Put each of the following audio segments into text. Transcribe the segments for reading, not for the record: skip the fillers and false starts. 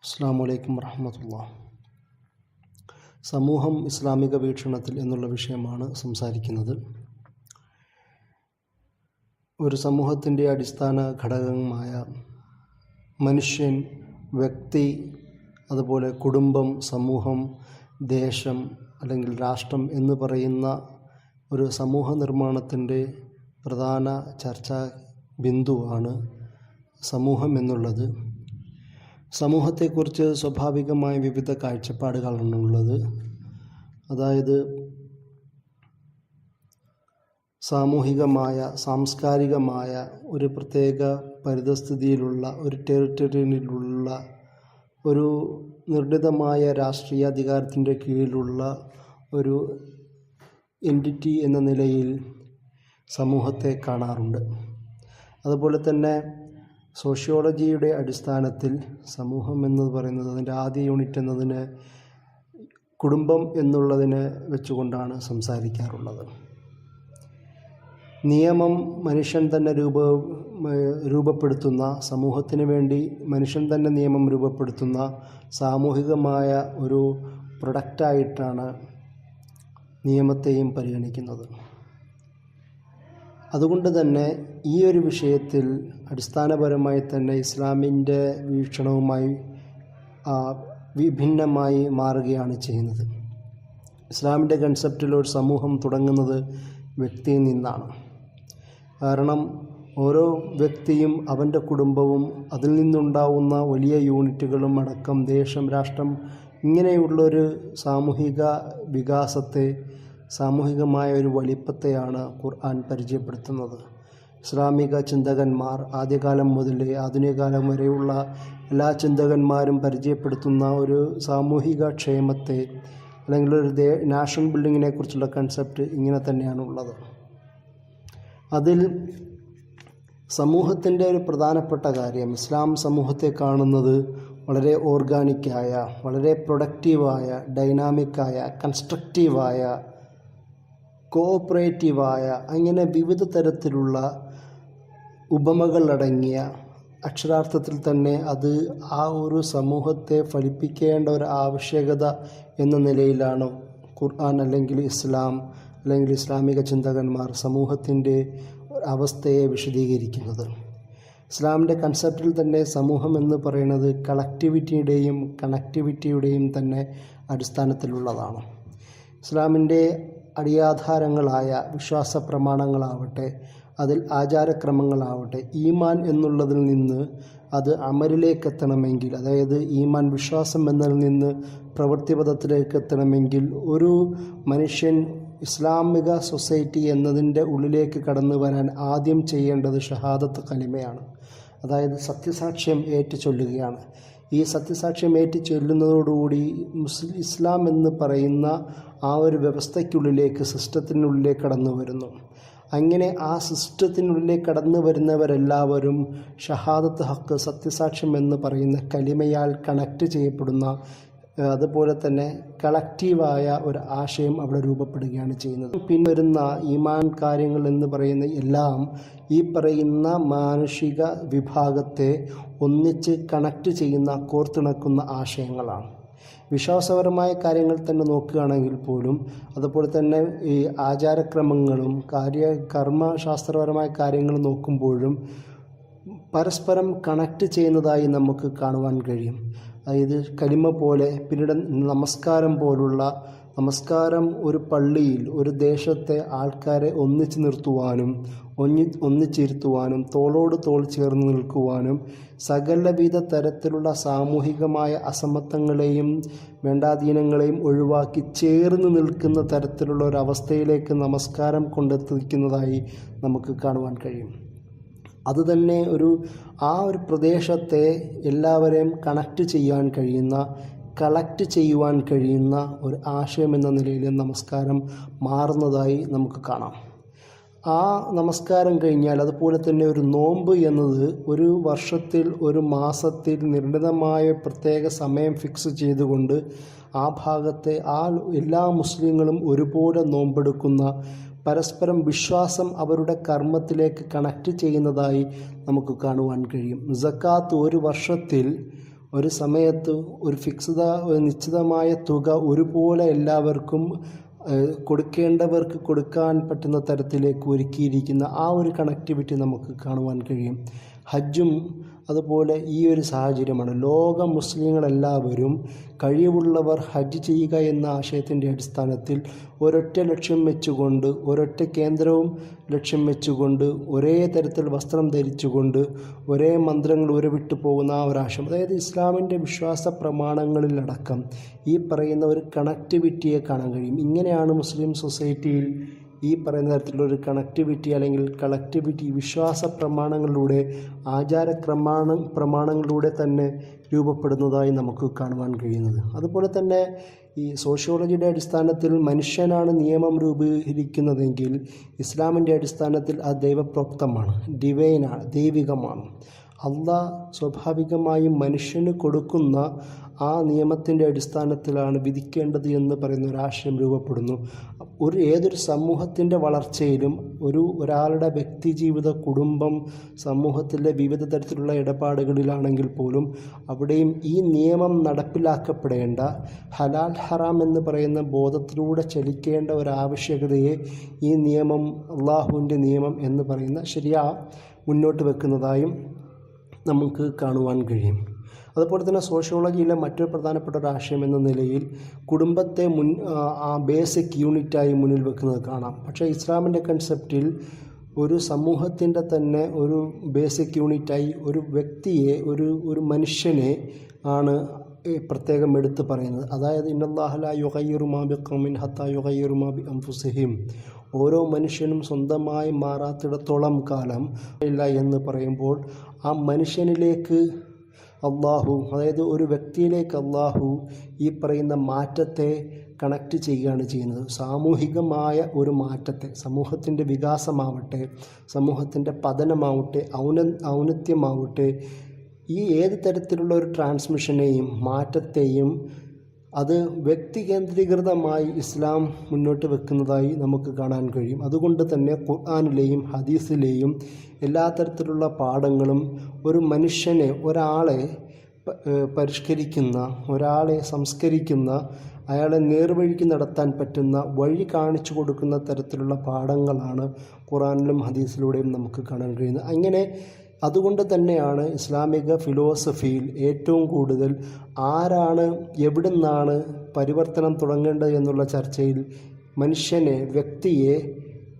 അസ്സലാമു അലൈക്കും വറഹ്മത്തുള്ളാഹി. സമൂഹം ഇസ്ലാമിക വീക്ഷണത്തിൽ എന്നുള്ള വിഷയമാണ് സംസാരിക്കുന്നത്. ഒരു സമൂഹത്തിൻ്റെ അടിസ്ഥാന ഘടകമായ മനുഷ്യൻ, വ്യക്തി, അതുപോലെ കുടുംബം, സമൂഹം, ദേശം അല്ലെങ്കിൽ രാഷ്ട്രം എന്ന് പറയുന്ന ഒരു സമൂഹ നിർമ്മാണത്തിൻ്റെ പ്രധാന ചർച്ചാ ബിന്ദുവാണ് സമൂഹം എന്നുള്ളത്. സമൂഹത്തെക്കുറിച്ച് സ്വാഭാവികമായ വിവിധ കാഴ്ചപ്പാടുകളാണുള്ളത്. അതായത് സാമൂഹികമായ, സാംസ്കാരികമായ ഒരു പ്രത്യേക പരിതസ്ഥിതിയിലുള്ള, ഒരു ടെറിട്ടറിയിലുള്ള, ഒരു നിർണിതമായ രാഷ്ട്രീയ അധികാരത്തിൻ്റെ കീഴിലുള്ള ഒരു എൻറ്റിറ്റി എന്ന നിലയിൽ സമൂഹത്തെ കാണാറുണ്ട്. അതുപോലെ തന്നെ സോഷ്യോളജിയുടെ അടിസ്ഥാനത്തിൽ സമൂഹം എന്ന് പറയുന്നത് അതിൻ്റെ ആദ്യ യൂണിറ്റ് എന്നതിന് കുടുംബം എന്നുള്ളതിനെ വെച്ചുകൊണ്ടാണ് സംസാരിക്കാറുള്ളത്. നിയമം മനുഷ്യൻ തന്നെ രൂപപ്പെടുത്തുന്ന, സമൂഹത്തിന് വേണ്ടി മനുഷ്യൻ തന്നെ നിയമം രൂപപ്പെടുത്തുന്ന സാമൂഹികമായ ഒരു പ്രൊഡക്റ്റായിട്ടാണ് നിയമത്തെയും പരിഗണിക്കുന്നത്. അതുകൊണ്ട് തന്നെ ഈ ഒരു വിഷയത്തിൽ അടിസ്ഥാനപരമായി തന്നെ ഇസ്ലാമിൻ്റെ വീക്ഷണവുമായി വിഭിന്നമായി മാറുകയാണ് ചെയ്യുന്നത്. ഇസ്ലാമിൻ്റെ കൺസെപ്റ്റിൽ ഒരു സമൂഹം തുടങ്ങുന്നത് വ്യക്തിയിൽ നിന്നാണ്. കാരണം ഓരോ വ്യക്തിയും അവൻ്റെ കുടുംബവും അതിൽ നിന്നുണ്ടാവുന്ന വലിയ യൂണിറ്റുകളും അടക്കം ദേശം, രാഷ്ട്രം, ഇങ്ങനെയുള്ളൊരു സാമൂഹിക വികാസത്തെ, സാമൂഹികമായ ഒരു വലിപ്പത്തെയാണ് ഖുർആൻ പരിചയപ്പെടുത്തുന്നത്. ഇസ്ലാമിക ചിന്തകന്മാർ ആദ്യകാലം മുതൽ ആധുനിക കാലം വരെയുള്ള എല്ലാ ചിന്തകന്മാരും പരിചയപ്പെടുത്തുന്ന ഒരു സാമൂഹിക ക്ഷേമത്തെ അല്ലെങ്കിൽ ഒരു നാഷണൽ ബിൽഡിങ്ങിനെ കുറിച്ചുള്ള കൺസെപ്റ്റ് ഇങ്ങനെ തന്നെയാണുള്ളത്. അതിൽ സമൂഹത്തിൻ്റെ ഒരു പ്രധാനപ്പെട്ട കാര്യം, ഇസ്ലാം സമൂഹത്തെ കാണുന്നത് വളരെ ഓർഗാനിക്കായ, വളരെ പ്രൊഡക്റ്റീവായ, ഡൈനാമിക്കായ, കൺസ്ട്രക്റ്റീവായ, കോഓപ്പറേറ്റീവായ, അങ്ങനെ വിവിധ തരത്തിലുള്ള ഉപമകളടങ്ങിയ, അക്ഷരാർത്ഥത്തിൽ തന്നെ അത് ആ ഒരു സമൂഹത്തെ ഫലിപ്പിക്കേണ്ട ഒരു ആവശ്യകത എന്ന നിലയിലാണ് ഖുർആൻ അല്ലെങ്കിൽ ഇസ്ലാം അല്ലെങ്കിൽ ഇസ്ലാമിക ചിന്തകന്മാർ സമൂഹത്തിൻ്റെ അവസ്ഥയെ വിശദീകരിക്കുന്നത്. ഇസ്ലാമിൻ്റെ കൺസെപ്റ്റിൽ തന്നെ സമൂഹം എന്ന് പറയുന്നത് കളക്ടിവിറ്റിയുടെയും കണക്ടിവിറ്റിയുടെയും തന്നെ അടിസ്ഥാനത്തിലുള്ളതാണ്. ഇസ്ലാമിൻ്റെ അടിയാധാരങ്ങളായ വിശ്വാസ പ്രമാണങ്ങളാവട്ടെ, അതിൽ ആചാരക്രമങ്ങളാവട്ടെ, ഈമാൻ എന്നുള്ളതിൽ നിന്ന് അത് അമലിലേക്ക് എത്തണമെങ്കിൽ, അതായത് ഈമാൻ വിശ്വാസം എന്നതിൽ നിന്ന് പ്രവൃത്തിപഥത്തിലേക്ക് എത്തണമെങ്കിൽ ഒരു മനുഷ്യൻ ഇസ്ലാമിക സൊസൈറ്റി എന്നതിൻ്റെ ഉള്ളിലേക്ക് കടന്നു വരാൻ ആദ്യം ചെയ്യേണ്ടത് ഷഹാദത്ത് കലിമയാണ്. അതായത് സത്യസാക്ഷ്യം ഏറ്റു ചൊല്ലുകയാണ്. ഈ സത്യസാക്ഷ്യം ഏറ്റു ചൊല്ലുന്നതോടുകൂടി ഇസ്ലാം എന്ന് പറയുന്ന ആ ഒരു വ്യവസ്ഥയ്ക്കുള്ളിലേക്ക്, സിസ്റ്റത്തിനുള്ളിലേക്ക് കടന്നു വരുന്നു. അങ്ങനെ ആ സിസ്റ്റത്തിനുള്ളിലേക്ക് കടന്നു വരുന്നവരെല്ലാവരും ഷഹാദത്ത് ഹക്ക്, സത്യസാക്ഷ്യം എന്ന് പറയുന്ന കലിമയാൽ കണക്റ്റ് ചെയ്യപ്പെടുന്ന, അതുപോലെ തന്നെ കളക്റ്റീവായ ഒരു ആശയം അവിടെ രൂപപ്പെടുകയാണ് ചെയ്യുന്നത്. പിൻവരുന്ന ഈമാൻ കാര്യങ്ങൾ എന്ന് പറയുന്ന എല്ലാം ഈ പറയുന്ന മാനുഷിക വിഭാഗത്തെ ഒന്നിച്ച് കണക്റ്റ് ചെയ്യുന്ന, കോർത്തിണക്കുന്ന ആശയങ്ങളാണ്. വിശ്വാസപരമായ കാര്യങ്ങൾ തന്നെ നോക്കുകയാണെങ്കിൽ പോലും, അതുപോലെ തന്നെ ഈ ആചാരക്രമങ്ങളും കർമ്മശാസ്ത്രപരമായ കാര്യങ്ങൾ നോക്കുമ്പോഴും പരസ്പരം കണക്റ്റ് ചെയ്യുന്നതായി നമുക്ക് കാണുവാൻ കഴിയും. അതായത് കലിമ പോലെ, പിന്നീട് നമസ്കാരം പോലുള്ള, നമസ്കാരം ഒരു പള്ളിയിൽ ഒരു ദേശത്തെ ആൾക്കാരെ ഒന്നിച്ചു നിർത്തുവാനും ഒന്നിച്ചിരുത്തുവാനും തോളോട് തോൾ ചേർന്ന് നിൽക്കുവാനും സകലവിധ തരത്തിലുള്ള സാമൂഹികമായ അസമത്വങ്ങളെയും വേണ്ടാധീനങ്ങളെയും ഒഴിവാക്കി ചേർന്ന് നിൽക്കുന്ന തരത്തിലുള്ള ഒരവസ്ഥയിലേക്ക് നമസ്കാരം കൊണ്ടെത്തിക്കുന്നതായി നമുക്ക് കാണുവാൻ കഴിയും. അതുതന്നെ ആ ഒരു പ്രദേശത്തെ എല്ലാവരെയും കണക്റ്റ് ചെയ്യാൻ കഴിയുന്ന, കളക്റ്റ് ചെയ്യുവാൻ കഴിയുന്ന ഒരു ആശയം എന്ന നിലയിൽ നമസ്കാരം മാറുന്നതായി നമുക്ക് കാണാം. ആ നമസ്കാരം കഴിഞ്ഞാൽ, അതുപോലെ തന്നെ ഒരു നോമ്പ് എന്നത് ഒരു വർഷത്തിൽ, ഒരു മാസത്തിൽ നിർണിതമായ പ്രത്യേക സമയം ഫിക്സ് ചെയ്തുകൊണ്ട് ആ ഭാഗത്തെ എല്ലാ മുസ്ലിങ്ങളും ഒരുപോലെ നോമ്പെടുക്കുന്ന, പരസ്പരം വിശ്വാസം അവരുടെ കർമ്മത്തിലേക്ക് കണക്റ്റ് ചെയ്യുന്നതായി നമുക്ക് കാണുവാൻ കഴിയും. സക്കാത്ത് ഒരു വർഷത്തിൽ ഒരു സമയത്ത് ഒരു നിശ്ചിതമായ തുക ഒരുപോലെ എല്ലാവർക്കും കൊടുക്കേണ്ടവർക്ക് കൊടുക്കാൻ പറ്റുന്ന തരത്തിലേക്ക് ഒരുക്കിയിരിക്കുന്ന ആ ഒരു കണക്ടിവിറ്റി നമുക്ക് കാണുവാൻ കഴിയും. ഹജ്ജും അതുപോലെ ഈ ഒരു സാഹചര്യമാണ്. ലോക മുസ്ലിങ്ങളെല്ലാവരും കഴിവുള്ളവർ ഹജ്ജ് ചെയ്യുക എന്ന ആശയത്തിൻ്റെ അടിസ്ഥാനത്തിൽ ഒരൊറ്റ ലക്ഷ്യം വെച്ചുകൊണ്ട്, ഒരൊറ്റ കേന്ദ്രവും ലക്ഷ്യം വെച്ചുകൊണ്ട്, ഒരേ തരത്തിൽ വസ്ത്രം ധരിച്ചുകൊണ്ട്, ഒരേ മന്ത്രങ്ങൾ ഉരവിട്ടു പോകുന്ന ആ ഒരാശയം, അതായത് ഇസ്ലാമിൻ്റെ വിശ്വാസ പ്രമാണങ്ങളിലടക്കം ഈ പറയുന്ന ഒരു കണക്ടിവിറ്റിയെ കാണാൻ കഴിയും. ഇങ്ങനെയാണ് മുസ്ലിം സൊസൈറ്റിയിൽ ഈ പറയുന്ന തരത്തിലുള്ള ഒരു കണക്ടിവിറ്റി അല്ലെങ്കിൽ കളക്ടിവിറ്റി വിശ്വാസ പ്രമാണങ്ങളിലൂടെ, പ്രമാണങ്ങളിലൂടെ തന്നെ രൂപപ്പെടുന്നതായി നമുക്ക് കാണുവാൻ കഴിയുന്നത്. അതുപോലെ തന്നെ ഈ സോഷ്യോളജിയുടെ അടിസ്ഥാനത്തിൽ മനുഷ്യനാണ് നിയമം രൂപീകരിക്കുന്നതെങ്കിൽ ഇസ്ലാമിൻ്റെ അടിസ്ഥാനത്തിൽ അത് ദൈവപ്രോക്തമാണ്, ഡിവൈനാണ്, ദൈവികമാണ്. അള്ളാഹ് സ്വാഭാവികമായും മനുഷ്യന് കൊടുക്കുന്ന ആ നിയമത്തിൻ്റെ അടിസ്ഥാനത്തിലാണ് വിധിക്കേണ്ടത് എന്ന് പറയുന്ന ഒരാശയം രൂപപ്പെടുന്നു. ഏതൊരു സമൂഹത്തിൻ്റെ വളർച്ചയിലും ഒരാളുടെ വ്യക്തി ജീവിത, കുടുംബം, സമൂഹത്തിലെ വിവിധ തരത്തിലുള്ള ഇടപാടുകളിലാണെങ്കിൽ പോലും അവിടെയും ഈ നിയമം നടപ്പിലാക്കപ്പെടേണ്ട, ഹലാൽ ഹറാം എന്ന് പറയുന്ന ബോധത്തിലൂടെ ചലിക്കേണ്ട ഒരാവശ്യകതയെ ഈ നിയമം, അള്ളാഹുവിൻ്റെ നിയമം എന്ന് പറയുന്ന ശരിയാ മുന്നോട്ട് വെക്കുന്നതായും നമുക്ക് കാണുവാൻ കഴിയും. അതുപോലെ തന്നെ സോഷ്യോളജിയിലെ മറ്റൊരു പ്രധാനപ്പെട്ട ഒരു ആശയം എന്ന നിലയിൽ കുടുംബത്തെ ബേസിക് യൂണിറ്റായി മുന്നിൽ വെക്കുന്നത് കാണാം. പക്ഷേ ഇസ്ലാമിൻ്റെ കൺസെപ്റ്റിൽ ഒരു സമൂഹത്തിൻ്റെ തന്നെ ഒരു ബേസിക് യൂണിറ്റായി ഒരു വ്യക്തിയെ, ഒരു മനുഷ്യനെ ആണ് പ്രത്യേകം എടുത്ത് പറയുന്നത്. അതായത് ഇന്നല്ലാഹ ലാ യുഗയ്യിറു മാ ബിഖൗമിൻ ഹത്താ യുഗയ്യിറു മാ ബിഅൻഫുസിഹിം, ഓരോ മനുഷ്യനും സ്വന്തമായി മാറാത്തിടത്തോളം കാലം ഇല്ല എന്ന് പറയുമ്പോൾ ആ മനുഷ്യനിലേക്ക് അള്ളാഹു, അതായത് ഒരു വ്യക്തിയിലേക്ക് അള്ളാഹു ഈ പറയുന്ന മാറ്റത്തെ കണക്റ്റ് ചെയ്യുകയാണ് ചെയ്യുന്നത്. സാമൂഹികമായ ഒരു മാറ്റത്തെ, സമൂഹത്തിൻ്റെ വികാസമാവട്ടെ, സമൂഹത്തിൻ്റെ പതനമാവട്ടെ, ഔന്നത്യമാവട്ടെ, ഈ ഏത് തരത്തിലുള്ള ഒരു ട്രാൻസ്മിഷനെയും മാറ്റത്തെയും അത് വ്യക്തി കേന്ദ്രീകൃതമായി ഇസ്ലാം മുന്നോട്ട് വെക്കുന്നതായി നമുക്ക് കാണാൻ കഴിയും. അതുകൊണ്ട് തന്നെ ഖുർആനിലെയും ഹദീസിലെയും എല്ലാ തരത്തിലുള്ള പാഠങ്ങളും ഒരു മനുഷ്യനെ, ഒരാളെ പരിഷ്കരിക്കുന്ന, ഒരാളെ സംസ്കരിക്കുന്ന, അയാളെ നേർവഴിക്ക് നടത്താൻ പറ്റുന്ന വഴി കാണിച്ചു കൊടുക്കുന്ന തരത്തിലുള്ള പാഠങ്ങളാണ് ഖുർആനിലും ഹദീസിലൂടെയും നമുക്ക് കാണാൻ കഴിയുന്നത്. അങ്ങനെ അതുകൊണ്ട് തന്നെയാണ് ഇസ്ലാമിക ഫിലോസഫിയിൽ ഏറ്റവും കൂടുതൽ ആരാണ്, എവിടുന്നാണ് പരിവർത്തനം തുടങ്ങേണ്ടത് എന്നുള്ള ചർച്ചയിൽ മനുഷ്യനെ, വ്യക്തിയെ,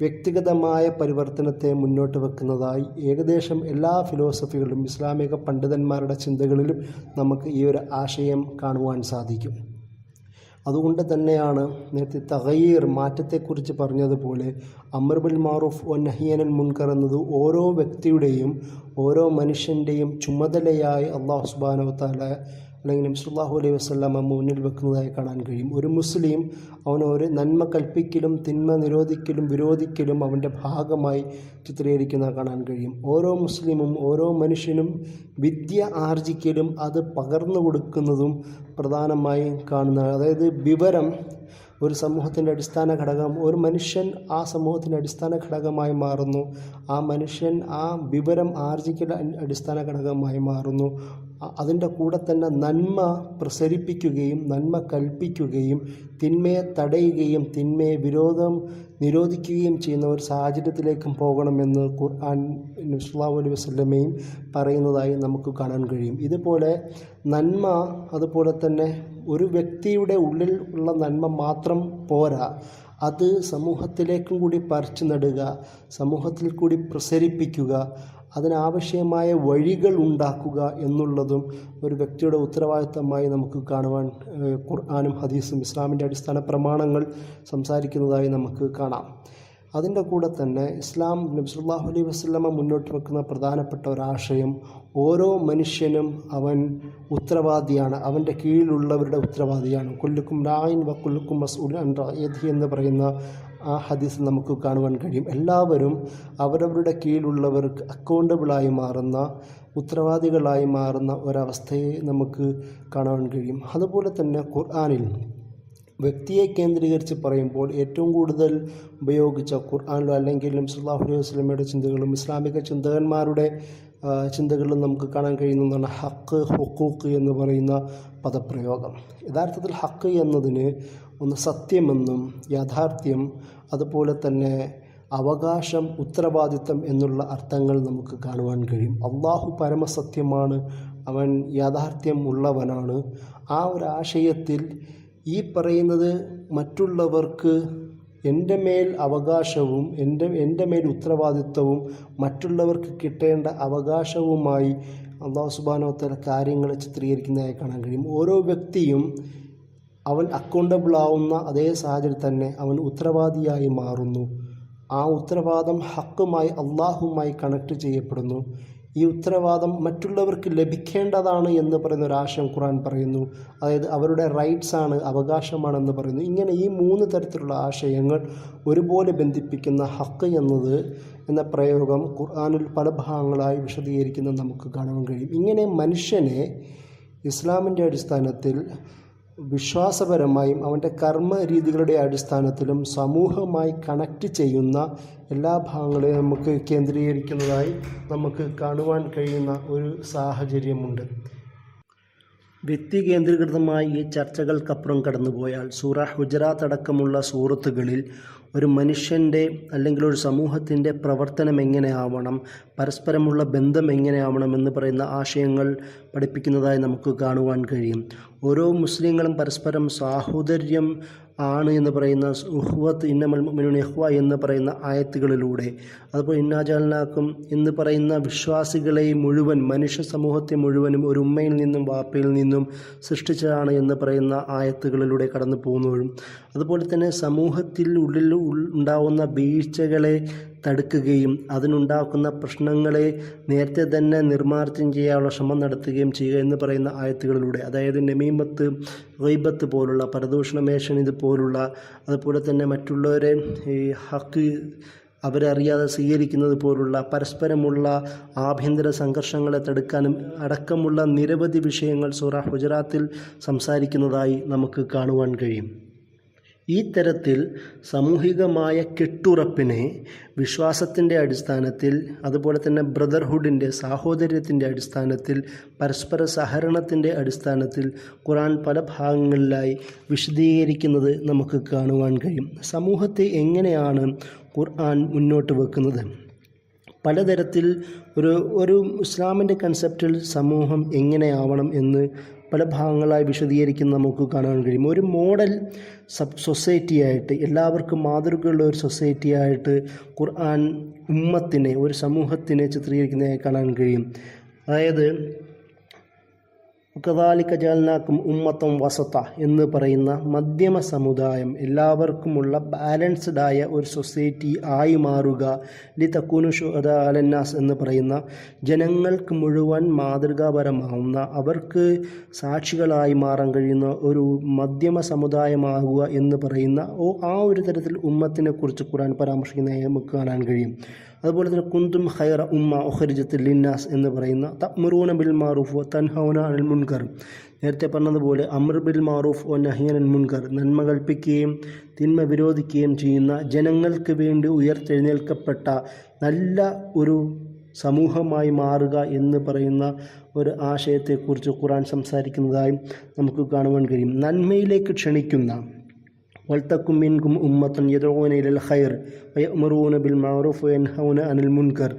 വ്യക്തിഗതമായ പരിവർത്തനത്തെ മുന്നോട്ട് വെക്കുന്നതായി ഏകദേശം എല്ലാ ഫിലോസഫികളിലും, ഇസ്ലാമിക പണ്ഡിതന്മാരുടെ ചിന്തകളിലും നമുക്ക് ഈ ഒരു ആശയം കാണുവാൻ സാധിക്കും. അതുകൊണ്ട് തന്നെയാണ് നേരത്തെ തഗയീർ, മാറ്റത്തെക്കുറിച്ച് പറഞ്ഞതുപോലെ അമ്ർ ബിൽ മാറൂഫ് വ നഹ്യി അനിൽ മുൻകർ എന്നത് ഓരോ വ്യക്തിയുടെയും, ഓരോ മനുഷ്യൻ്റെയും ചുമതലയായി അല്ലാഹു സുബ്ഹാനഹു വ തആല അല്ലെങ്കിൽ നബി സല്ലല്ലാഹു അലൈഹി വസല്ലമ മുന്നിൽ വെക്കുന്നതായി കാണാൻ കഴിയും. ഒരു മുസ്ലിം അവനൊരു നന്മ കൽപ്പിക്കലും തിന്മ നിരോധിക്കലും വിരോധിക്കലും അവൻ്റെ ഭാഗമായി ചിത്രീകരിക്കുന്നത് കാണാൻ കഴിയും. ഓരോ മുസ്ലിമും, ഓരോ മനുഷ്യനും വിദ്യ ആർജിക്കലും അത് പകർന്നു കൊടുക്കുന്നതും പ്രധാനമായി കാണുന്ന, അതായത് വിവരം ഒരു സമൂഹത്തിൻ്റെ അടിസ്ഥാന ഘടകം, ഒരു മനുഷ്യൻ ആ സമൂഹത്തിൻ്റെ അടിസ്ഥാന ഘടകമായി മാറുന്നു. ആ മനുഷ്യൻ ആ വിവരം ആർജിക്കൽ അടിസ്ഥാന ഘടകമായി മാറുന്നു. അതിൻ്റെ കൂടെ തന്നെ നന്മ പ്രസരിപ്പിക്കുകയും നന്മ കൽപ്പിക്കുകയും തിന്മയെ തടയുകയും തിന്മയെ നിരോധിക്കുകയും ചെയ്യുന്ന ഒരു സാഹചര്യത്തിലേക്കും പോകണമെന്ന് ഖുർആൻ നബി സല്ലല്ലാഹു അലൈഹി വസല്ലമയും പറയുന്നതായി നമുക്ക് കാണാൻ കഴിയും. ഇതുപോലെ നന്മ, അതുപോലെ തന്നെ ഒരു വ്യക്തിയുടെ ഉള്ളിൽ ഉള്ള നന്മ മാത്രം പോരാ, അത് സമൂഹത്തിലേക്കും കൂടി പറിച്ചു നടുക, സമൂഹത്തിൽ കൂടി പ്രസരിപ്പിക്കുക, അതിനാവശ്യമായ വഴികൾ ഉണ്ടാക്കുക എന്നുള്ളതും ഒരു വ്യക്തിയുടെ ഉത്തരവാദിത്തമായി നമുക്ക് കാണുവാൻ ഖുർആനും ഹദീസും ഇസ്ലാമിൻ്റെ അടിസ്ഥാന പ്രമാണങ്ങൾ സംസാരിക്കുന്നതായി നമുക്ക് കാണാം. അതിൻ്റെ കൂടെ തന്നെ ഇസ്ലാം നബി സല്ലല്ലാഹു അലൈഹി വസല്ലമ മുന്നോട്ട് വെക്കുന്ന പ്രധാനപ്പെട്ട ഒരാശയം, ഓരോ മനുഷ്യനും അവൻ ഉത്തരവാദിയാണ്, അവൻ്റെ കീഴിലുള്ളവരുടെ ഉത്തരവാദിയാണ്. കുല്ലുക്കും റായിൻ വ കുല്ലുക്കും മസ്ഊലുൻ അൻ റഅയതിഹി എന്ന് പറയുന്ന ആ ഹദീസിൽ നമുക്ക് കാണുവാൻ കഴിയും. എല്ലാവരും അവരവരുടെ കീഴിലുള്ളവർക്ക് അക്കൗണ്ടബിളായി മാറുന്ന, ഉത്തരവാദികളായി മാറുന്ന ഒരവസ്ഥയെ നമുക്ക് കാണാൻ കഴിയും. അതുപോലെ തന്നെ ഖുർആനിൽ വ്യക്തിയെ കേന്ദ്രീകരിച്ച് പറയുമ്പോൾ ഏറ്റവും കൂടുതൽ ഉപയോഗിച്ച ഖുർആനിലോ അല്ലെങ്കിൽ നബി സല്ലല്ലാഹു അലൈഹി വസല്ലമയുടെ ചിന്തകളും ഇസ്ലാമിക ചിന്തകന്മാരുടെ ചിന്തകളിലും നമുക്ക് കാണാൻ കഴിയുന്നതാണ് ഹക്ക് ഹുക്കൂക്ക് എന്ന് പറയുന്ന പദപ്രയോഗം. യഥാർത്ഥത്തിൽ ഹക്ക് എന്നതിന് ഒന്ന് സത്യമെന്നും യാഥാർത്ഥ്യം, അതുപോലെ തന്നെ അവകാശം, ഉത്തരവാദിത്തം എന്നുള്ള അർത്ഥങ്ങൾ നമുക്ക് കാണുവാൻ കഴിയും. അള്ളാഹു പരമസത്യമാണ്, അവൻ യാഥാർത്ഥ്യം ഉള്ളവനാണ്. ആ ഒരു ആശയത്തിൽ ഈ പറയുന്നത് മറ്റുള്ളവർക്ക് എൻ്റെ മേൽ അവകാശവും എൻ്റെ മേൽ ഉത്തരവാദിത്വവും മറ്റുള്ളവർക്ക് കിട്ടേണ്ട അവകാശവുമായി അല്ലാഹു സുബ്ഹാനഹു വ തആല കാര്യങ്ങളെ ചിത്രീകരിക്കുന്നതായി കാണാൻ കഴിയും. ഓരോ വ്യക്തിയും അവൻ അക്കൗണ്ടബിൾ ആവുന്ന അതേ സാഹചര്യത്തിൽ തന്നെ അവൻ ഉത്തരവാദിയായി മാറുന്നു. ആ ഉത്തരവാദം ഹക്കുമായി അള്ളാഹുമായി കണക്ട് ചെയ്യപ്പെടുന്നു. ഈ ഉത്തരവാദം മറ്റുള്ളവർക്ക് ലഭിക്കേണ്ടതാണ് എന്ന് പറയുന്ന ഒരു ആശയം ഖുർആൻ പറയുന്നു. അതായത് അവരുടെ റൈറ്റ്സാണ്, അവകാശമാണെന്ന് പറയുന്നു. ഇങ്ങനെ ഈ 3 തരത്തിലുള്ള ആശയങ്ങൾ ഒരുപോലെ ബന്ധിപ്പിക്കുന്ന ഹക്ക് എന്ന പ്രയോഗം ഖുർആനിൽ പല ഭാഗങ്ങളായി വിശദീകരിക്കുന്നത് നമുക്ക് കാണാൻ കഴിയും. ഇങ്ങനെ മനുഷ്യനെ ഇസ്ലാമിൻ്റെ അടിസ്ഥാനത്തിൽ വിശ്വാസപരമായും അവൻ്റെ കർമ്മ രീതികളുടെ അടിസ്ഥാനത്തിലും സമൂഹമായി കണക്റ്റ് ചെയ്യുന്ന എല്ലാ ഭാഗങ്ങളെയും നമുക്ക് കേന്ദ്രീകരിക്കുന്നതായി നമുക്ക് കാണുവാൻ കഴിയുന്ന ഒരു സാഹചര്യമുണ്ട്. വ്യക്തി കേന്ദ്രീകൃതമായി ഈ ചർച്ചകൾക്കപ്പുറം കടന്നുപോയാൽ സൂറ ഹുജറാത്ത് അടക്കമുള്ള സൂറത്തുകളിൽ ഒരു മനുഷ്യൻ്റെ അല്ലെങ്കിൽ ഒരു സമൂഹത്തിൻ്റെ പ്രവർത്തനം എങ്ങനെയാവണം, പരസ്പരമുള്ള ബന്ധം എങ്ങനെയാവണം എന്ന് പറയുന്ന ആശയങ്ങൾ പഠിപ്പിക്കുന്നതായി നമുക്ക് കാണുവാൻ കഴിയും. ഓരോ മുസ്ലിങ്ങളും പരസ്പരം സാഹോദര്യം ആണ് എന്ന് പറയുന്ന ഉഹ്വത്ത് ഇന്നമൽ മുഅ്മിനൂന ഇഖ്വ എന്ന് പറയുന്ന ആയത്തുകളിലൂടെ, അതുപോലെ ഇന്നാ ജഅൽനാക്കും എന്ന് പറയുന്ന വിശ്വാസികളെ മുഴുവൻ, മനുഷ്യ സമൂഹത്തെ മുഴുവനും ഒരു ഉമ്മയിൽ നിന്നും വാപ്പയിൽ നിന്നും സൃഷ്ടിച്ചതാണ് എന്ന് പറയുന്ന ആയത്തുകളിലൂടെ കടന്നു പോകുന്നതും, അതുപോലെ തന്നെ സമൂഹത്തിൽ ഉള്ളിൽ ഉണ്ടാവുന്ന വീഴ്ചകളെ തടുക്കുകയും അതിനുണ്ടാക്കുന്ന പ്രശ്നങ്ങളെ നേരത്തെ തന്നെ നിർമ്മാർജ്ജനം ചെയ്യാനുള്ള ശ്രമം നടത്തുകയും ചെയ്യുക എന്ന് പറയുന്ന ആയത്തുകളിലൂടെ, അതായത് നമീമത്ത്, ഗൈബത്ത് പോലുള്ള, പരദൂഷണമേഷൻ ഇതുപോലുള്ള, അതുപോലെ തന്നെ മറ്റുള്ളവരെ ഈ ഹക്ക് അവരറിയാതെ സ്വീകരിക്കുന്നത് പോലുള്ള പരസ്പരമുള്ള ആഭ്യന്തര സംഘർഷങ്ങളെ തടുക്കാനും അടക്കമുള്ള നിരവധി വിഷയങ്ങൾ സൂറ ഹുജറാത്തിൽ സംസാരിക്കുന്നതായി നമുക്ക് കാണുവാൻ കഴിയും. ഈ തരത്തിൽ സാമൂഹികമായ കെട്ടുറപ്പിനെ വിശ്വാസത്തിൻ്റെ അടിസ്ഥാനത്തിൽ, അതുപോലെ തന്നെ ബ്രദർഹുഡിൻ്റെ, സാഹോദര്യത്തിൻ്റെ അടിസ്ഥാനത്തിൽ, പരസ്പര സഹകരണത്തിൻ്റെ അടിസ്ഥാനത്തിൽ ഖുർആൻ പല ഭാഗങ്ങളിലായി വിശദീകരിക്കുന്നത് നമുക്ക് കാണുവാൻ കഴിയും. സമൂഹത്തെ എങ്ങനെയാണ് ഖുർആൻ മുന്നോട്ട് വെക്കുന്നത്? പലതരത്തിൽ ഒരു ഇസ്ലാമിൻ്റെ കൺസെപ്റ്റിൽ സമൂഹം എങ്ങനെയാവണം എന്ന് പല ഭാഗങ്ങളായി വിശദീകരിക്കുന്ന നമുക്ക് കാണാൻ കഴിയും. ഒരു മോഡൽ സൊസൈറ്റിയായിട്ട്, എല്ലാവർക്കും മാതൃകയുള്ള ഒരു സൊസൈറ്റിയായിട്ട് ഖുർആൻ ഉമ്മത്തിനെ, ഒരു സമൂഹത്തിനെ ചിത്രീകരിക്കുന്നതായി കാണാൻ കഴിയും. അതായത് കദാലിക ജഅൽനാക്കും ഉമ്മത്തൻ വസത എന്ന് പറയുന്ന മധ്യമ സമുദായം, എല്ലാവർക്കുമുള്ള ബാലൻസ്ഡ് ആയ ഒരു സൊസൈറ്റി ആയി മാറുക. ലിതകൂനു ശുഹദാ അലന്നാസ് എന്ന് പറയുന്ന ജനങ്ങൾക്ക് മുഴുവൻ മാതൃകാപരമാവുന്ന, അവർക്ക് സാക്ഷികളായി മാറാൻ കഴിയുന്ന ഒരു മധ്യമ സമുദായമാകുക എന്ന് പറയുന്ന ആ ഒരു തരത്തിൽ ഉമ്മത്തിനെ കുറിച്ച് ഖുർആൻ പരാമർശിക്കുന്നതായി നമുക്ക് കാണാൻ കഴിയും. അതുപോലെ തന്നെ കുന്തും ഖൈറ ഉമ്മ ഉഖ്രിജത്ത് ലിന്നാസ് എന്ന് പറയുന്ന തഅ്മുറൂന ബിൽ മഅറൂഫ് വ തൻഹൗന അനിൽ മുൻകർ, നേരത്തെ പറഞ്ഞതുപോലെ അമ്ർ ബിൽ മഅറൂഫ് വ നഹ്യ അനിൽ മുൻകർ, നന്മ കൽപ്പിക്കുകയും തിന്മ വിരോധിക്കുകയും ചെയ്യുന്ന, ജനങ്ങൾക്ക് വേണ്ടി ഉയർത്തെഴുന്നേൽക്കപ്പെട്ട നല്ല ഒരു സമൂഹമായി മാറുക എന്ന് പറയുന്ന ഒരു ആശയത്തെക്കുറിച്ച് ഖുർആൻ സംസാരിക്കുന്നതായും നമുക്ക് കാണുവാൻ കഴിയും. നന്മയിലേക്ക് ക്ഷണിക്കുന്ന, വൽതക്കും മിൻകും ഉമ്മത്തുൻ യദ്ഊന ഇലൽ ഖൈർ വയഅ്മുറൂന ബിൽ മഅറൂഫ് വയൻഹൗന അനിൽ മുൻകർ,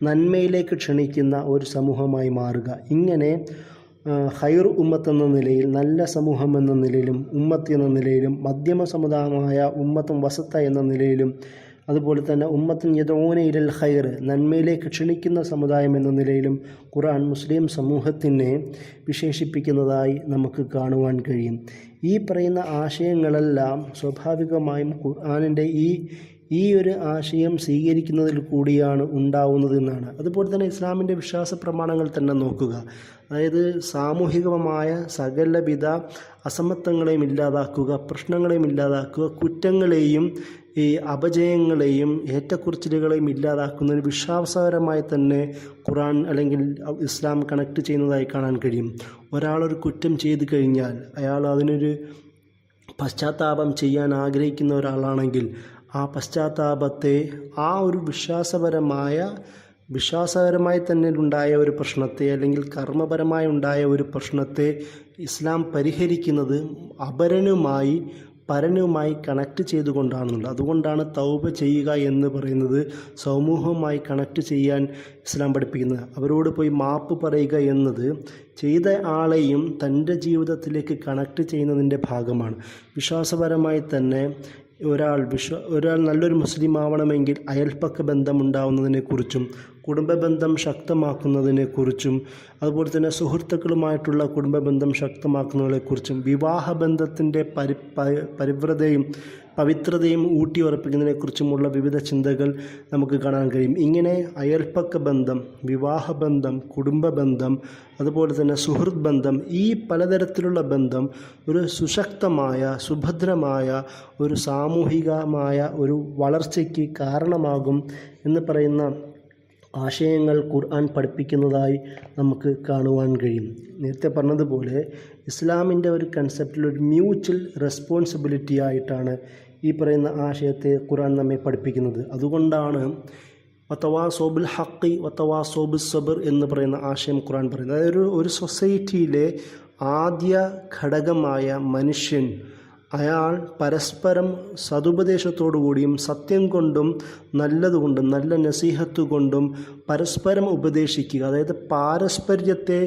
നന്മയിലേക്ക് ക്ഷണിക്കുന്ന ഒരു സമൂഹമായി മാറുക. ഇങ്ങനെ ഖൈർ ഉമ്മത്ത് എന്ന നിലയിൽ, നല്ല സമൂഹം എന്ന നിലയിലും, ഉമ്മത്ത് എന്ന നിലയിലും, മധ്യമ സമുദായമായ ഉമ്മത്തും വസത്ത എന്ന നിലയിലും, അതുപോലെ തന്നെ ഉമ്മത്തുൻ യദ്ഊന ഇലൽ ഖൈർ, നന്മയിലേക്ക് ക്ഷണിക്കുന്ന സമുദായം എന്ന നിലയിലും ഖുർആൻ മുസ്ലിം സമൂഹത്തിനെ വിശേഷിപ്പിക്കുന്നതായി നമുക്ക് കാണുവാൻ കഴിയും. ഈ പറയുന്ന ആശയങ്ങളെല്ലാം സ്വാഭാവികമായും ഖുർആനിൻ്റെ ഈ ഒരു ആശയം സ്വീകരിക്കുന്നതിൽ കൂടിയാണ് ഉണ്ടാവുന്നതെന്നാണ്. അതുപോലെ തന്നെ ഇസ്ലാമിൻ്റെ വിശ്വാസ പ്രമാണങ്ങൾ തന്നെ നോക്കുക. അതായത് സാമൂഹികമായ സകലവിധ അസമത്വങ്ങളെയും ഇല്ലാതാക്കുക, പ്രശ്നങ്ങളെയും ഇല്ലാതാക്കുക, കുറ്റങ്ങളെയും ഈ അപജയങ്ങളെയും ഏറ്റക്കുറച്ചിലുകളെയും ഇല്ലാതാക്കുന്നതിന് വിശ്വാസപരമായി തന്നെ ഖുർആൻ അല്ലെങ്കിൽ ഇസ്ലാം കണക്ട് ചെയ്യുന്നതായി കാണാൻ കഴിയും. ഒരാളൊരു കുറ്റം ചെയ്തു കഴിഞ്ഞാൽ അയാൾ അതിനൊരു പശ്ചാത്താപം ചെയ്യാൻ ആഗ്രഹിക്കുന്ന ഒരാളാണെങ്കിൽ ആ പശ്ചാത്താപത്തെ ആ ഒരു വിശ്വാസപരമായ വിശ്വാസപരമായി തന്നെ ഉണ്ടായ ഒരു പ്രശ്നത്തെ അല്ലെങ്കിൽ കർമ്മപരമായി ഉണ്ടായ ഒരു പ്രശ്നത്തെ ഇസ്ലാം പരിഹരിക്കുന്നത് അപരനുമായി പരനുമായി കണക്ട് ചെയ്തുകൊണ്ടാണെന്നുള്ളത്. അതുകൊണ്ടാണ് തൗബ ചെയ്യുക എന്ന് പറയുന്നത് സമൂഹവുമായി കണക്ട് ചെയ്യാൻ ഇസ്ലാം പഠിപ്പിക്കുന്നത്. അവരോട് പോയി മാപ്പ് പറയുക എന്നത് ചെയ്ത ആളെയും തൻ്റെ ജീവിതത്തിലേക്ക് കണക്ട് ചെയ്യുന്നതിൻ്റെ ഭാഗമാണ്. വിശ്വാസപരമായി തന്നെ ഒരാൾ നല്ലൊരു മുസ്ലിം ആവണമെങ്കിൽ അയൽപ്പക്ക ബന്ധമുണ്ടാവുന്നതിനെക്കുറിച്ചും കുടുംബ ബന്ധം ശക്തമാക്കുന്നതിനെക്കുറിച്ചും അതുപോലെ തന്നെ സുഹൃത്തുക്കളുമായിട്ടുള്ള കുടുംബ ബന്ധം ശക്തമാക്കുന്നതിനെക്കുറിച്ചും വിവാഹബന്ധത്തിൻ്റെ പരിവ്രതയും പവിത്രതയും ഊട്ടിയുറപ്പിക്കുന്നതിനെക്കുറിച്ചുമുള്ള വിവിധ ചിന്തകൾ നമുക്ക് കാണാൻ കഴിയും. ഇങ്ങനെ അയൽപ്പക്ക ബന്ധം, വിവാഹബന്ധം, കുടുംബ ബന്ധം, അതുപോലെ തന്നെ സുഹൃത്ത് ബന്ധം, ഈ പലതരത്തിലുള്ള ബന്ധം ഒരു സുശക്തമായ സുഭദ്രമായ ഒരു സാമൂഹികമായ ഒരു വളർച്ചയ്ക്ക് കാരണമാകും എന്ന് പറയുന്ന ആശയങ്ങൾ ഖുർആൻ പഠിപ്പിക്കുന്നതായി നമുക്ക് കാണുവാൻ കഴിയും. നേരത്തെ പറഞ്ഞതുപോലെ ഇസ്ലാമിൻ്റെ ഒരു കൺസെപ്റ്റിൽ ഒരു മ്യൂച്വൽ റെസ്പോൺസിബിലിറ്റി ആയിട്ടാണ് ഈ പറയുന്ന ആശയത്തെ ഖുർആൻ നമ്മെ പഠിപ്പിക്കുന്നത്. അതുകൊണ്ടാണ് വതവാസോബിൽ ഹഖി വതവാസോബിൽ സബർ എന്ന് പറയുന്ന ആശയം ഖുർആൻ പറയുന്നത്. അതായത് ഒരു സൊസൈറ്റിയിലെ ആദ്യ ഘടകമായ മനുഷ്യൻ അയാൾ പരസ്പരം സതുപദേശത്തോടു കൂടിയും സത്യം കൊണ്ടും നല്ലതുകൊണ്ടും നല്ല നസീഹത്ത് കൊണ്ടും പരസ്പരം ഉപദേശിക്കുക, അതായത് പാരസ്പര്യത്തെ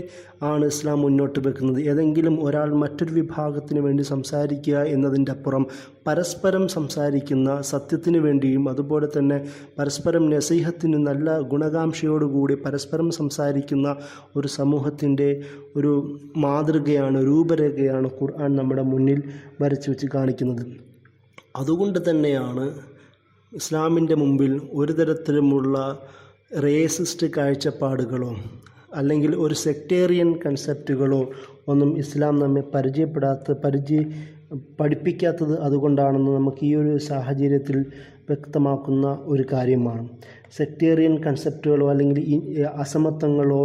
ആണ് ഇസ്ലാം മുന്നോട്ട് വെക്കുന്നത്. ഏതെങ്കിലും ഒരാൾ മറ്റൊരു വിഭാഗത്തിന് വേണ്ടി സംസാരിക്കുക എന്നതിൻ്റെ അപ്പുറം പരസ്പരം സംസാരിക്കുന്ന സത്യത്തിന് വേണ്ടിയും അതുപോലെ തന്നെ പരസ്പരം നസീഹത്തിന് നല്ല ഗുണകാംക്ഷയോടുകൂടി പരസ്പരം സംസാരിക്കുന്ന ഒരു സമൂഹത്തിൻ്റെ ഒരു മാതൃകയാണ്, രൂപരേഖയാണ് ഖുർആൻ നമ്മുടെ മുന്നിൽ വരച്ചു വെച്ച് കാണിക്കുന്നത്. അതുകൊണ്ട് തന്നെയാണ് ഇസ്ലാമിൻ്റെ മുമ്പിൽ ഒരു തരത്തിലുമുള്ള റേസിസ്റ്റ് കാഴ്ചപ്പാടുകളോ അല്ലെങ്കിൽ ഒരു സെക്ടേറിയൻ കൺസെപ്റ്റുകളോ ഒന്നും ഇസ്ലാം നമ്മെ പഠിപ്പിക്കാത്തത് അതുകൊണ്ടാണെന്ന് നമുക്ക് ഈ ഒരു സാഹചര്യത്തിൽ വ്യക്തമാക്കുന്ന ഒരു കാര്യമാണ്. സെക്ടേറിയൻ കൺസെപ്റ്റുകളോ അല്ലെങ്കിൽ അസമത്വങ്ങളോ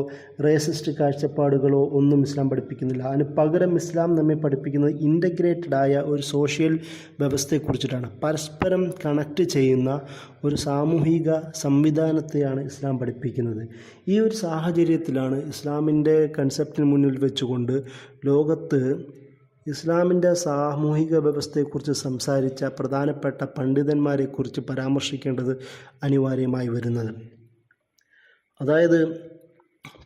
റേസിസ്റ്റ് കാഴ്ചപ്പാടുകളോ ഒന്നും ഇസ്ലാം പഠിപ്പിക്കുന്നില്ല. അതിന് പകരം ഇസ്ലാം നമ്മെ പഠിപ്പിക്കുന്നത് ഇൻ്റഗ്രേറ്റഡായ ഒരു സോഷ്യൽ വ്യവസ്ഥയെക്കുറിച്ചിട്ടാണ്. പരസ്പരം കണക്റ്റ് ചെയ്യുന്ന ഒരു സാമൂഹിക സംവിധാനത്തെയാണ് ഇസ്ലാം പഠിപ്പിക്കുന്നത്. ഈ ഒരു സാഹചര്യത്തിലാണ് ഇസ്ലാമിൻ്റെ കൺസെപ്റ്റിന് മുന്നിൽ വെച്ചുകൊണ്ട് ലോകത്ത് ഇസ്ലാമിൻ്റെ സാമൂഹിക വ്യവസ്ഥയെക്കുറിച്ച് സംസാരിച്ച പ്രധാനപ്പെട്ട പണ്ഡിതന്മാരെക്കുറിച്ച് പരാമർശിക്കേണ്ടത് അനിവാര്യമായി വരുന്നത്. അതായത്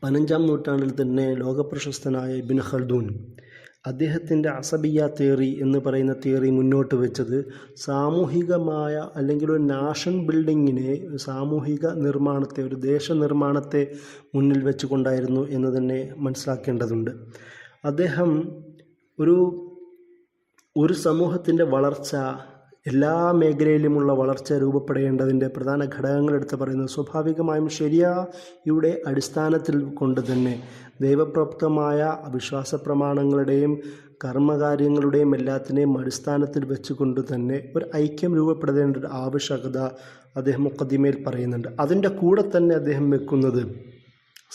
15-ാം നൂറ്റാണ്ടിൽ തന്നെ ലോകപ്രശസ്തനായ ഇബ്നു ഖൽദൂൻ അദ്ദേഹത്തിൻ്റെ അസബിയ തിയറി എന്ന് പറയുന്ന തിയറി മുന്നോട്ട് വെച്ചത് സാമൂഹികമായ അല്ലെങ്കിൽ ഒരു നാഷൻ ബിൽഡിങ്ങിനെ, സാമൂഹിക നിർമ്മാണത്തെ, ഒരു ദേശനിർമ്മാണത്തെ മുന്നിൽ വെച്ചുകൊണ്ടായിരുന്നു എന്ന് തന്നെ മനസ്സിലാക്കേണ്ടതുണ്ട്. അദ്ദേഹം ഒരു സമൂഹത്തിൻ്റെ വളർച്ച, എല്ലാ മേഖലയിലുമുള്ള വളർച്ച രൂപപ്പെടേണ്ടതിൻ്റെ പ്രധാന ഘടകങ്ങളെടുത്ത് പറയുന്നത് സ്വാഭാവികമായും ശരിയായുടെ അടിസ്ഥാനത്തിൽ കൊണ്ട് തന്നെ ദൈവപ്രോക്തമായ വിശ്വാസ പ്രമാണങ്ങളുടെയും കർമ്മകാര്യങ്ങളുടെയും എല്ലാത്തിനെയും അടിസ്ഥാനത്തിൽ വെച്ചുകൊണ്ട് തന്നെ ഒരു ഐക്യം രൂപപ്പെടേണ്ട ഒരു ആവശ്യകത അദ്ദേഹം മുഖദ്ദിമയിൽ പറയുന്നുണ്ട്. അതിൻ്റെ കൂടെ തന്നെ അദ്ദേഹം വെക്കുന്നത്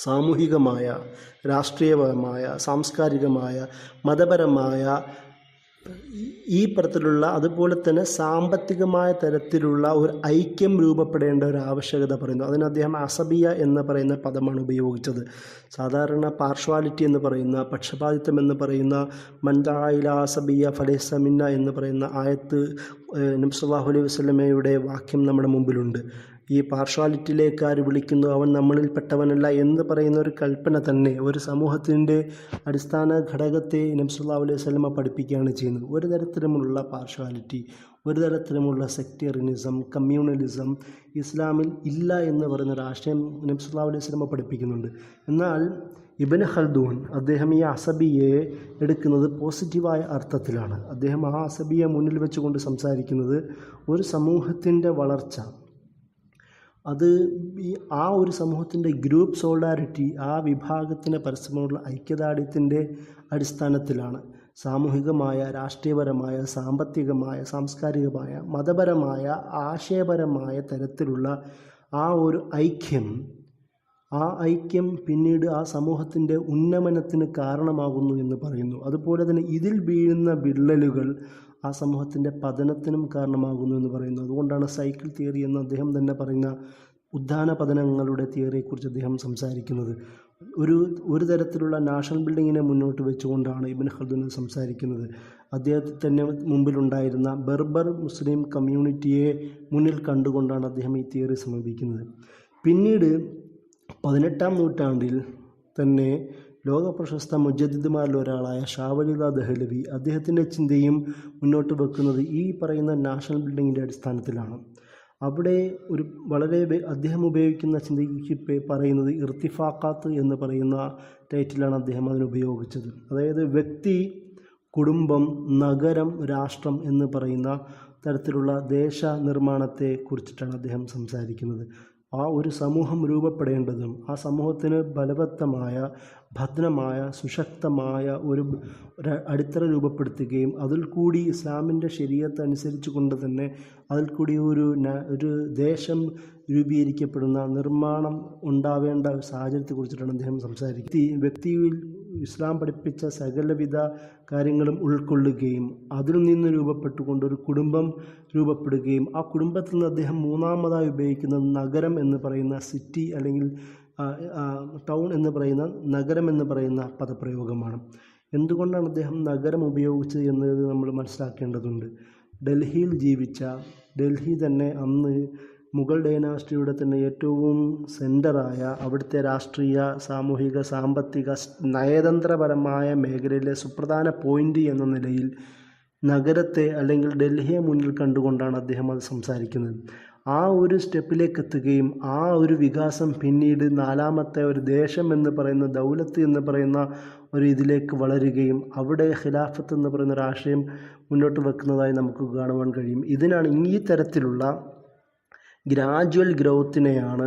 സാമൂഹികമായ, രാഷ്ട്രീയപരമായ, സാംസ്കാരികമായ, മതപരമായ ഈ തരത്തിലുള്ള അതുപോലെ തന്നെ സാമ്പത്തികമായ തരത്തിലുള്ള ഒരു ഐക്യം രൂപപ്പെടേണ്ട ഒരു ആവശ്യകത പറയുന്നു. അതിന് അദ്ദേഹം അസബിയ എന്ന് പറയുന്ന പദമാണ് ഉപയോഗിച്ചത്. സാധാരണ പാർഷ്വാലിറ്റി എന്ന് പറയുന്ന, പക്ഷപാതിത്വം എന്ന് പറയുന്ന, മൻദായില അസബിയ ഫലൈസ മിന്ന എന്ന് പറയുന്ന ആയത്ത് നബി സല്ലല്ലാഹു അലൈഹി വസല്ലമയുടെ വാക്യം നമ്മുടെ മുമ്പിലുണ്ട്. ഈ പാർഷ്വാലിറ്റിയിലേക്ക് ആര് വിളിക്കുന്നു അവൻ നമ്മളിൽപ്പെട്ടവനല്ല എന്ന് പറയുന്ന ഒരു കൽപ്പന തന്നെ ഒരു സമൂഹത്തിൻ്റെ അടിസ്ഥാന ഘടകത്തെ നബി സല്ലല്ലാഹു അലൈഹി വസല്ലമ പഠിപ്പിക്കുകയാണ് ചെയ്യുന്നത്. ഒരു തരത്തിലുമുള്ള പാർഷ്വാലിറ്റി, ഒരു തരത്തിലുമുള്ള സെക്ടേറിയനിസം, കമ്മ്യൂണലിസം ഇസ്ലാമിൽ ഇല്ല എന്ന് പറയുന്ന ഒരു ആശയം നബി സല്ലല്ലാഹു അലൈഹി വസല്ലമ പഠിപ്പിക്കുന്നുണ്ട്. എന്നാൽ ഇബ്നു ഖൽദൂൻ അദ്ദേഹം ഈ അസബിയെ എടുക്കുന്നത് പോസിറ്റീവായ അർത്ഥത്തിലാണ്. അദ്ദേഹം ആ അസബിയെ മുന്നിൽ വെച്ചുകൊണ്ട് സംസാരിക്കുന്നത് ഒരു സമൂഹത്തിൻ്റെ വളർച്ച, അത് ആ ഒരു സമൂഹത്തിൻ്റെ ഗ്രൂപ്പ് സോളിഡാരിറ്റി, ആ വിഭാഗത്തിൻ്റെ പരസ്പരമുള്ള ഐക്യദാർഢ്യത്തിൻ്റെ അടിസ്ഥാനത്തിലാണ്. സാമൂഹികമായ, രാഷ്ട്രീയപരമായ, സാമ്പത്തികമായ, സാംസ്കാരികമായ, മതപരമായ, ആശയപരമായ തരത്തിലുള്ള ആ ഒരു ഐക്യം പിന്നീട് ആ സമൂഹത്തിൻ്റെ ഉന്നമനത്തിന് കാരണമാകുന്നു എന്ന് പറയുന്നു. അതുപോലെ തന്നെ ഇതിൽ വീഴുന്ന വിള്ളലുകൾ ആ സമൂഹത്തിൻ്റെ പതനത്തിനും കാരണമാകുന്നു എന്ന് പറയുന്നു. അതുകൊണ്ടാണ് സൈക്കിൾ തിയറി എന്ന് അദ്ദേഹം തന്നെ പറയുന്ന ഉത്ഥാന പതനങ്ങളുടെ തിയറിയെക്കുറിച്ച് അദ്ദേഹം സംസാരിക്കുന്നത്. ഒരു തരത്തിലുള്ള നാഷണൽ ബിൽഡിങ്ങിനെ മുന്നോട്ട് വെച്ചുകൊണ്ടാണ് ഇബ്നു ഖൽദൂൻ സംസാരിക്കുന്നത്. അദ്ദേഹത്തിന് മുമ്പിലുണ്ടായിരുന്ന ബർബർ മുസ്ലിം കമ്മ്യൂണിറ്റിയെ മുന്നിൽ കണ്ടുകൊണ്ടാണ് അദ്ദേഹം ഈ തിയറി സമർപ്പിക്കുന്നത്. പിന്നീട് 18-ാം നൂറ്റാണ്ടിൽ തന്നെ ലോകപ്രശസ്ത മുജദ്ദിദുമാരിൽ ഒരാളായ ഷാ വലിദ് ദഹ്ലവി അദ്ദേഹത്തിൻ്റെ ചിന്തയും മുന്നോട്ട് വെക്കുന്നത് ഈ പറയുന്ന നാഷണൽ ബിൽഡിങ്ങിൻ്റെ അടിസ്ഥാനത്തിലാണ്. അവിടെ വളരെ അദ്ദേഹം ഉപയോഗിക്കുന്ന ചിന്തയ്ക്ക് പറയുന്നത് ഇർത്തിഫാഖാത്ത് എന്ന് പറയുന്ന ടൈറ്റിലാണ് അദ്ദേഹം അതിനുപയോഗിച്ചത്. അതായത് വ്യക്തി, കുടുംബം, നഗരം, രാഷ്ട്രം എന്ന് പറയുന്ന തരത്തിലുള്ള ദേശ നിർമ്മാണത്തെ കുറിച്ചിട്ടാണ് അദ്ദേഹം സംസാരിക്കുന്നത്. ആ ഒരു സമൂഹം രൂപപ്പെടേണ്ടതും ആ സമൂഹത്തിന് ബലവത്തമായ, ഭദ്രമായ, സുശക്തമായ ഒരു അടിത്തറ രൂപപ്പെടുത്തുകയും അതിൽ കൂടി ഇസ്ലാമിൻ്റെ ശരീഅത്ത് അനുസരിച്ച് കൊണ്ട് തന്നെ അതിൽ കൂടി ഒരു ദേശം രൂപീകരിക്കപ്പെടുന്ന നിർമ്മാണം ഉണ്ടാവേണ്ട സാഹചര്യത്തെക്കുറിച്ചിട്ടാണ് അദ്ദേഹം സംസാരിക്കുന്നത്. വ്യക്തിയിൽ ഇസ്ലാം പഠിപ്പിച്ച സകലവിധ കാര്യങ്ങളും ഉൾക്കൊള്ളുകയും അതിൽ നിന്ന് രൂപപ്പെട്ടുകൊണ്ട് ഒരു കുടുംബം രൂപപ്പെടുകയും ആ കുടുംബത്തിൽ നിന്ന് അദ്ദേഹം മൂന്നാമതായി ഉപയോഗിക്കുന്നത് നഗരം എന്ന് പറയുന്ന സിറ്റി അല്ലെങ്കിൽ ടൗൺ എന്ന് പറയുന്ന നഗരം എന്ന് പറയുന്ന പദപ്രയോഗമാണ്. എന്തുകൊണ്ടാണ് അദ്ദേഹം നഗരം ഉപയോഗിച്ചത് എന്നത് നമ്മൾ മനസ്സിലാക്കേണ്ടതുണ്ട്. ഡൽഹിയിൽ ജീവിച്ച, ഡൽഹി തന്നെ അന്ന് മുഗൾ ഡൈനാസ്റ്റിയുടെ തന്നെ ഏറ്റവും സെൻറ്ററായ, അവിടുത്തെ രാഷ്ട്രീയ, സാമൂഹിക, സാമ്പത്തിക, നയതന്ത്രപരമായ മേഖലയിലെ സുപ്രധാന പോയിൻ്റ് എന്ന നിലയിൽ നഗരത്തെ അല്ലെങ്കിൽ ഡൽഹിയെ മുന്നിൽ കണ്ടുകൊണ്ടാണ് അദ്ദേഹം അത് സംസാരിക്കുന്നത്. ആ ഒരു സ്റ്റെപ്പിലേക്ക് എത്തുകയും ആ ഒരു വികാസം പിന്നീട് നാലാമത്തെ ഒരു ദേശം എന്ന് പറയുന്ന, ദൗലത്ത് എന്ന് പറയുന്ന ഒരു ഇതിലേക്ക് വളരുകയും അവിടെ ഖിലാഫത്ത് എന്ന് പറയുന്ന ഒരു ആശയം മുന്നോട്ട് വെക്കുന്നതായി നമുക്ക് കാണുവാൻ കഴിയും. ഈ തരത്തിലുള്ള ഗ്രാജുവൽ ഗ്രോത്തിനെയാണ്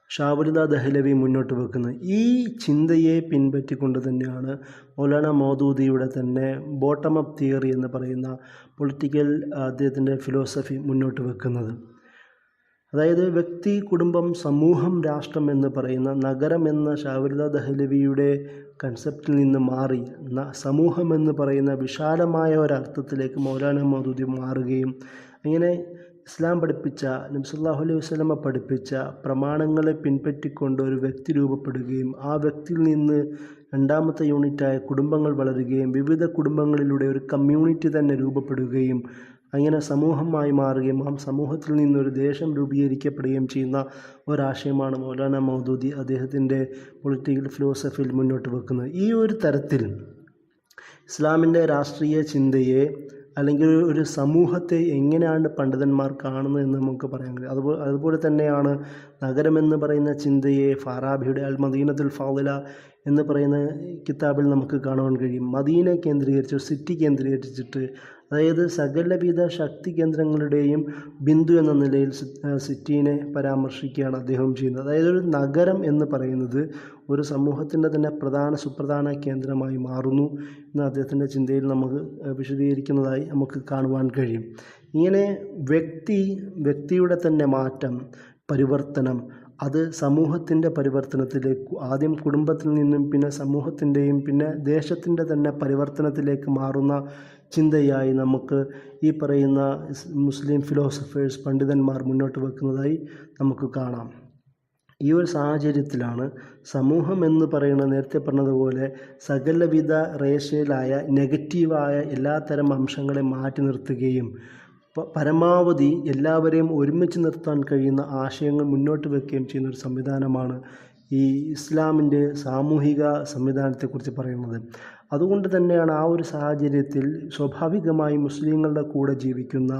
ഷാ വലിദ് ദഹ്ലവി മുന്നോട്ട് വെക്കുന്നത്. ഈ ചിന്തയെ പിൻപറ്റിക്കൊണ്ട് തന്നെയാണ് മൗലാന മൗദൂദിയുടെ തന്നെ ബോട്ടം അപ്പ് തിയറി എന്ന് പറയുന്ന പൊളിറ്റിക്കൽ അദ്ദേഹത്തിൻ്റെ ഫിലോസഫി മുന്നോട്ട് വെക്കുന്നത്. അതായത് വ്യക്തി, കുടുംബം, സമൂഹം, രാഷ്ട്രം എന്ന് പറയുന്ന നഗരം എന്ന ഷാ വലിദ് ദഹ്ലവിയുടെ കൺസെപ്റ്റിൽ നിന്ന് മാറി സമൂഹം എന്ന് പറയുന്ന വിശാലമായ ഒരർത്ഥത്തിലേക്ക് മൗലാന മൗദൂദി മാറുകയും അങ്ങനെ ഇസ്ലാം പഠിപ്പിച്ച, നബി സല്ലല്ലാഹു അലൈഹി വസല്ലമ പഠിപ്പിച്ച പ്രമാണങ്ങളെ പിൻപറ്റിക്കൊണ്ട് ഒരു വ്യക്തി രൂപപ്പെടുകയും ആ വ്യക്തിയിൽ നിന്ന് രണ്ടാമത്തെ യൂണിറ്റായ കുടുംബങ്ങൾ വളരുകയും വിവിധ കുടുംബങ്ങളിലൂടെ ഒരു കമ്മ്യൂണിറ്റി തന്നെ രൂപപ്പെടുകയും അങ്ങനെ സമൂഹമായി മാറുകയും ആ സമൂഹത്തിൽ നിന്നൊരു ദേശം രൂപീകരിക്കപ്പെടുകയും ചെയ്യുന്ന ഒരാശയമാണ് മൗലാന മൗദൂദി അദ്ദേഹത്തിൻ്റെ പൊളിറ്റിക്കൽ ഫിലോസഫിയിൽ മുന്നോട്ട് വെക്കുന്നത്. ഈ ഒരു തരത്തിൽ ഇസ്ലാമിൻ്റെ രാഷ്ട്രീയ ചിന്തയെ അല്ലെങ്കിൽ ഒരു സമൂഹത്തെ എങ്ങനെയാണ് പണ്ഡിതന്മാർ കാണുന്നത് എന്ന് നമുക്ക് പറയാൻ കഴിയും. അതുപോലെ തന്നെയാണ് നഗരമെന്ന് പറയുന്ന ചിന്തയെ ഫാറാബിയുടെ അൽ മദീനത്തുൽ ഫാദില എന്ന് പറയുന്ന കിതാബിൽ നമുക്ക് കാണുവാൻ കഴിയും. മദീന കേന്ദ്രീകരിച്ച്, സിറ്റി കേന്ദ്രീകരിച്ചിട്ട്, അതായത് സകലവിധ ശക്തി കേന്ദ്രങ്ങളുടെയും ബിന്ദു എന്ന നിലയിൽ സിറ്റീനെ പരാമർശിക്കുകയാണ് അദ്ദേഹം ചെയ്യുന്നത്. അതായത് ഒരു നഗരം എന്ന് പറയുന്നത് ഒരു സമൂഹത്തിൻ്റെ തന്നെ സുപ്രധാന കേന്ദ്രമായി മാറുന്നു എന്ന് അദ്ദേഹത്തിൻ്റെ ചിന്തയിൽ നമുക്ക് വിശദീകരിക്കുന്നതായി നമുക്ക് കാണുവാൻ കഴിയും. ഇങ്ങനെ വ്യക്തിയുടെ തന്നെ മാറ്റം, പരിവർത്തനം, അത് സമൂഹത്തിൻ്റെ പരിവർത്തനത്തിലേക്ക്, ആദ്യം കുടുംബത്തിൽ നിന്നും പിന്നെ സമൂഹത്തിൻ്റെയും പിന്നെ ദേശത്തിൻ്റെ തന്നെ പരിവർത്തനത്തിലേക്ക് മാറുന്ന ചിന്തയായി നമുക്ക് ഈ പറയുന്ന മുസ്ലിം ഫിലോസഫേഴ്സ്, പണ്ഡിതന്മാർ മുന്നോട്ട് വെക്കുന്നതായി നമുക്ക് കാണാം. ഈ ഒരു സാഹചര്യത്തിലാണ് സമൂഹം എന്ന് പറയുന്നത് നേരത്തെ പറഞ്ഞതുപോലെ സകലവിധ റേഷ്യലായ നെഗറ്റീവായ എല്ലാത്തരം അംശങ്ങളെ മാറ്റി നിർത്തുകയും പരമാവധി എല്ലാവരെയും ഒരുമിച്ച് നിർത്താൻ കഴിയുന്ന ആശയങ്ങൾ മുന്നോട്ട് വെക്കുകയും ചെയ്യുന്ന ഒരു സംവിധാനമാണ് ഈ ഇസ്ലാമിൻ്റെ സാമൂഹിക സംവിധാനത്തെക്കുറിച്ച് പറയുന്നത്. അതുകൊണ്ട് തന്നെയാണ് ആ ഒരു സാഹചര്യത്തിൽ സ്വാഭാവികമായി മുസ്ലിങ്ങളുടെ കൂടെ ജീവിക്കുന്ന